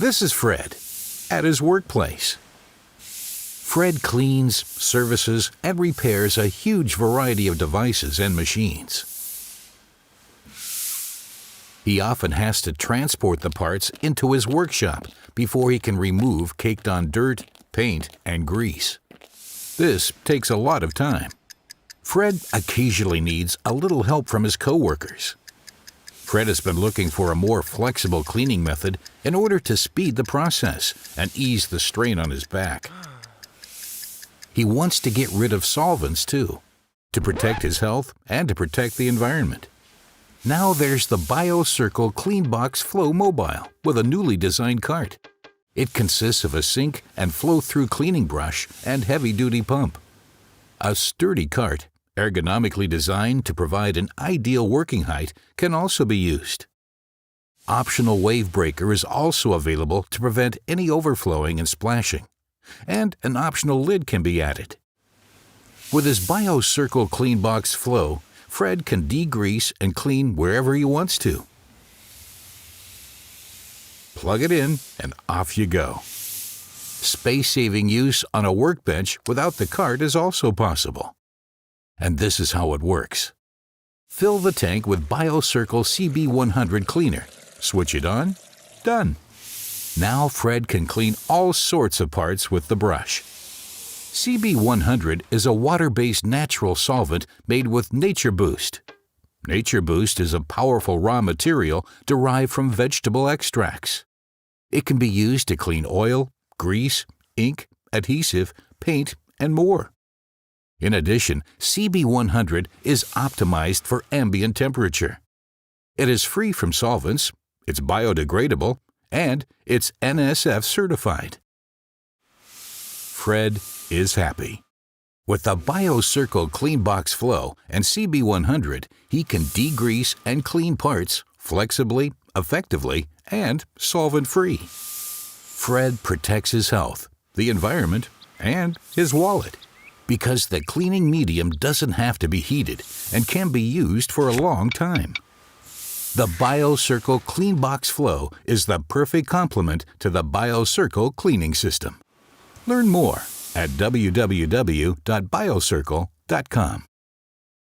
This is Fred at his workplace. Fred cleans, services, and repairs a huge variety of devices and machines. He often has to transport the parts into his workshop before he can remove caked-on dirt, paint, and grease. This takes a lot of time. Fred occasionally needs a little help from his coworkers. Fred has been looking for a more flexible cleaning method in order to speed the process and ease the strain on his back. He wants to get rid of solvents too, to protect his health and to protect the environment. Now there's the BioCircle Cleanbox Flow Mobile with a newly designed cart. It consists of a sink and flow-through cleaning brush and heavy-duty pump. A sturdy cart, ergonomically designed to provide an ideal working height, can also be used. Optional wave breaker is also available to prevent any overflowing and splashing, and an optional lid can be added. With his BioCircle Cleanbox Flow, Fred can degrease and clean wherever he wants to. Plug it in and off you go. Space-saving use on a workbench without the cart is also possible. And this is how it works. Fill the tank with BioCircle CB100 cleaner. Switch it on. Done. Now Fred can clean all sorts of parts with the brush. CB100 is a water-based natural solvent made with Nature Boost. Nature Boost is a powerful raw material derived from vegetable extracts. It can be used to clean oil, grease, ink, adhesive, paint, and more. In addition, CB100 is optimized for ambient temperature. It is free from solvents, it's biodegradable, and it's NSF certified. Fred is happy. With the BioCircle Cleanbox Flow and CB100, he can degrease and clean parts flexibly, effectively, and solvent-free. Fred protects his health, the environment, and his wallet, because the cleaning medium doesn't have to be heated and can be used for a long time. The BioCircle Cleanbox Flow is the perfect complement to the BioCircle cleaning system. Learn more at www.biocircle.com.